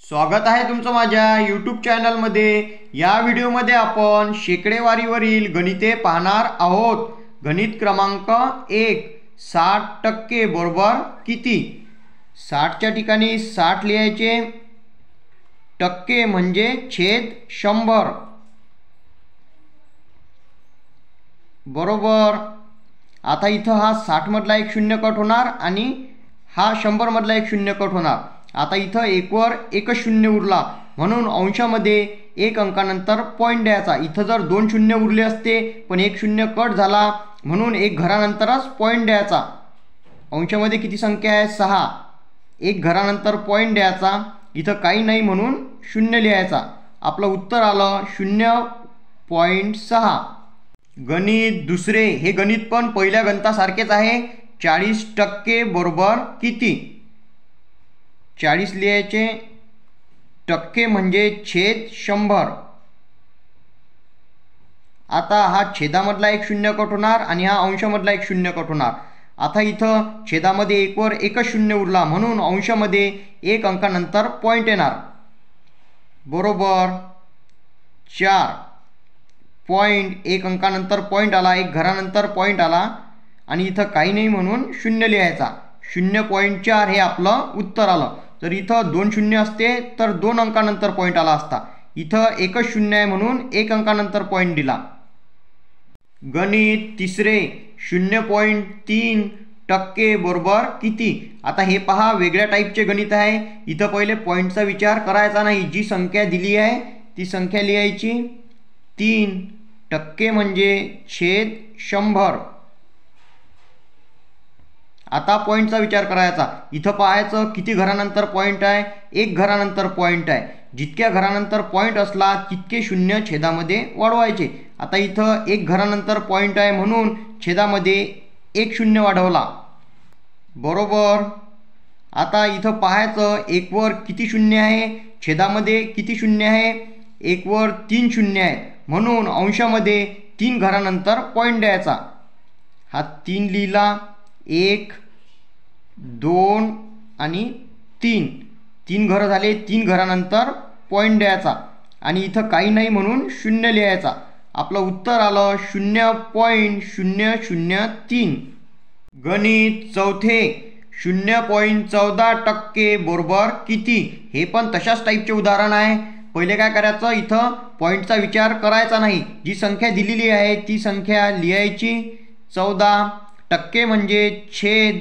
स्वागत आहे तुमचं माझ्या यूट्यूब चॅनलमध्ये। या व्हिडिओमध्ये आपण शेकडेवारीवरील गणिते पाहणार आहोत। गणित क्रमांक 1, 60% बरोबर किती। 60च्या ठिकाणी 60 लिहायचे, टक्के म्हणजे छेद 100 बरोबर। आता इथं हा 60 मधला एक शून्य कट होणार आणि हा 100 मधला एक शून्य कट होणार। आता इथं एकवर एकच शून्य उरला म्हणून अंशामध्ये एक अंकानंतर पॉईंट द्यायचा। इथं जर दोन शून्य उरले असते पण एक शून्य कट झाला म्हणून एक घरानंतरच पॉईंट द्यायचा। अंशामध्ये किती संख्या आहे 6, एक घरानंतर पॉईंट द्यायचा। इथं काही नाही म्हणून शून्य लिहायचा। आपलं उत्तर आलं 0.6। गणित दुसरे, हे गणित पण पहिल्या गणितासारखेच आहे। 40% बरोबर किती। 40 लिहायचे, टक्के म्हणजे छेद 100। आता हा छेदामधला एक शून्य कट होणार आणि हा अंशामधला एक शून्य कट होणार। आता इथं छेदामध्ये एकवर एकच शून्य उरला म्हणून अंशामध्ये एक अंकानंतर पॉईंट येणार बरोबर। 4 पॉईंट, एक अंकानंतर पॉईंट आला, एक घरानंतर पॉईंट आला आणि इथं काही नाही म्हणून शून्य लिहायचा। 0.4 हे आपलं उत्तर आलं। तर इथं दोन शून्य असते तर दोन अंकानंतर पॉईंट आला असता। इथं एकच शून्य आहे म्हणून एक अंकानंतर पॉईंट दिला। गणित तिसरे, 0.3% बरोबर किती। आता हे पहा, वेगळ्या टाईपचे गणित आहे। इथं पहिले पॉईंटचा विचार करायचा नाही, जी संख्या दिली आहे ती संख्या लिहायची। 3% म्हणजे छेद 100। आता पॉईंटचा विचार करायचा। इथं पाहायचं किती घरानंतर पॉईंट आहे, एक घरानंतर पॉईंट आहे। जितक्या घरानंतर पॉईंट असला तितके शून्य छेदामध्ये वाढवायचे। आता इथं एक घरानंतर पॉईंट आहे म्हणून छेदामध्ये एक शून्य वाढवला बरोबर। आता इथं पाहायचं एकवर किती शून्य आहे, छेदामध्ये किती शून्य आहे, एकवर 3 शून्य आहेत म्हणून अंशामध्ये 3 घरानंतर पॉईंट द्यायचा। हा 3 लिहिला, 1, 2 आणि 3, 3 घरं झाले। 3 घरानंतर पॉईंट द्यायचा आणि इथं काही नाही म्हणून शून्य लिहायचा। आपलं उत्तर आलं 0.003। गणित चौथे, 0.14% बरोबर किती। हे पण तशाच टाईपचे उदाहरण आहे। पहिले काय करायचं, इथं पॉईंटचा विचार करायचा नाही, जी संख्या दिलेली आहे ती संख्या लिहायची। 14% म्हणजे छेद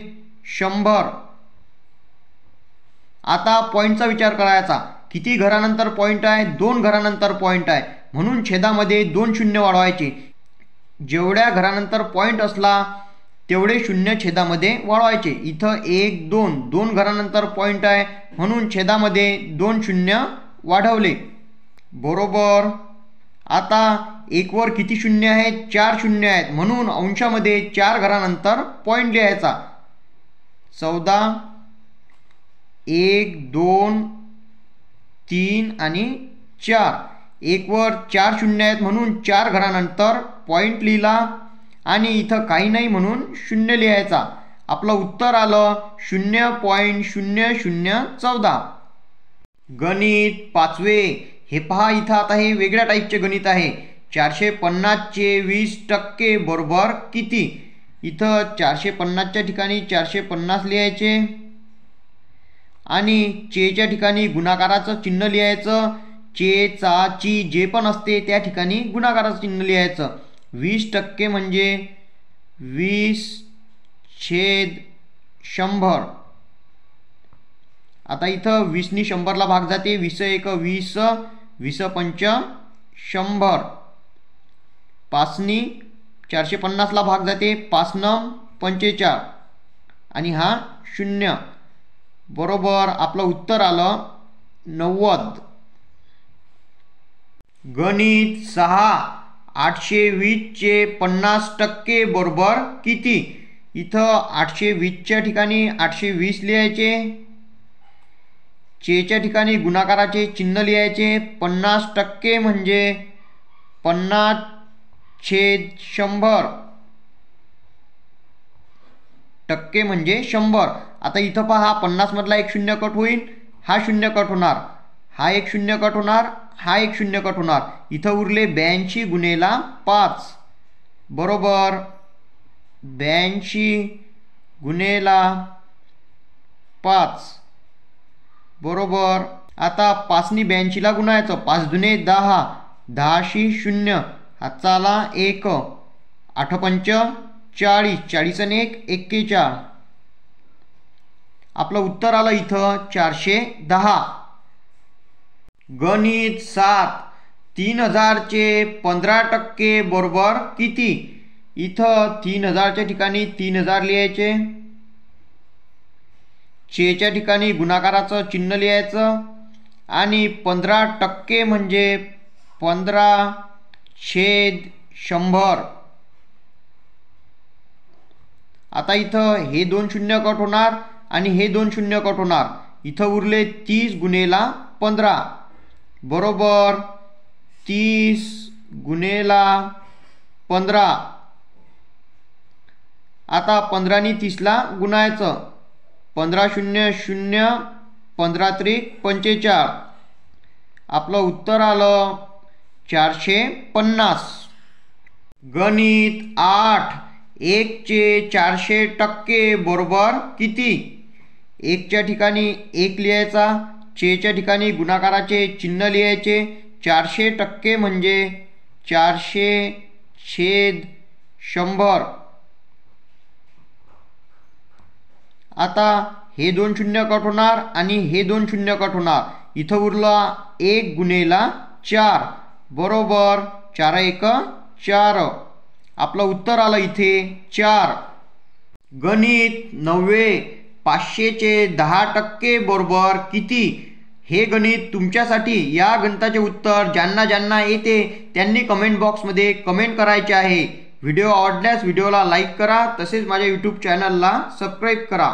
100। आता पॉईंटचा विचार करायचा, किती घरानंतर पॉईंट आहे, 2 घरानंतर पॉईंट आहे म्हणून छेदामध्ये 2 शून्य वाढवायचे। जेवढ्या घरानंतर पॉईंट असला तेवढे शून्य छेदामध्ये वाढवायचे। इथं 1, 2, 2 घरानंतर पॉईंट आहे म्हणून छेदामध्ये 2 शून्य वाढवले बरोबर। आता एकवर किती शून्य आहेत, 4 शून्य आहेत म्हणून अंशामध्ये 4 घरानंतर पॉईंट लिहायचा। 14, 1, 2, 3 आणि 4, एकवर 4 शून्य आहेत म्हणून 4 घरानंतर पॉईंट लिहिला आणि इथं काही नाही म्हणून शून्य लिहायचा। आपलं उत्तर आलं 0.0014। गणित पाचवे, हे पहा इथं आता हे वेगळ्या टाईपचे गणित आहे। 450 चे 20% बरोबर किती। इथं 450च्या ठिकाणी 450 लिहायचे आणि चेच्या ठिकाणी गुणाकाराचं चिन्ह लिहायचं। चे, चा, ची जे पण असते त्या ठिकाणी गुणाकाराचं चिन्ह लिहायचं। 20% म्हणजे 20/100। आता इथं 20नी 100ला भाग जाते, 20 1 20, 20 5 100। 5नी 450ला भाग जाते, 5 9 45 आणि हा 0 बरोबर। आपलं उत्तर आलं 90। गणित 6, 820 चे 50% बरोबर किती। इथं 820च्या ठिकाणी 820 लिहायचे, चेच्या ठिकाणी गुणाकाराचे चिन्ह लिहायचे। 50% म्हणजे 50/100, टक्के म्हणजे 100। आता इथं पहा 50 मधला एक शून्य कट होईल, हा शून्य कट होणार हा एक शून्य कट होणार, हा एक शून्य कट होणार. इथं उरले 82 गुणेला 5 बरोबर 82 गुणेला 5 बरोबर. आता 5नी 82ला गुणायचं. 5 दुने 10, 10शी 0, हातचा आला 1, 8 पंच 40, 40 आणि 1 41. आपलं उत्तर आलं इथं 410. गणित 7. 3000चे 15% बरोबर किती? इथं 3000च्या ठिकाणी 3000 लिहायचे, च्या ठिकाणी गुणाकाराचं चिन्ह लिहायचं आणि 15% म्हणजे 15/100. आता इथं हे 2 शून्य कट होणार आणि हे 2 शून्य कट होणार. इथं उरले 30 गुणेला 15 बरोबर 30 गुणेला 15. आता 15नी 30ला गुणायचं. 15 शून्य शून्य, 15 त्रिक 45. आपलं उत्तर आलं 450. गणित 8. 1चे 400% बरोबर किती? 1च्या ठिकाणी 1 लिहायचा, च्या ठिकाणी गुणाकाराचे चिन्ह लिहायचे. 400% म्हणजे 400/100. आता हे 2 शून्य कट होणार आणि हे 2 शून्य कट होणार. इथं उरला 1 गुणेला 4 बरोबर 4 1 4. आपलं उत्तर आलं इथे 4. गणित 9. 500चे 10% बरोबर किती? हे गणित तुमच्यासाठी. या गणिताचे उत्तर ज्यांना ज्यांना येते त्यांनी कमेंट बॉक्समध्ये कमेंट करायचे आहे. व्हिडिओ आवडल्यास व्हिडिओला लाईक करा, तसेच माझ्या यूट्यूब चॅनलला सबस्क्राईब करा.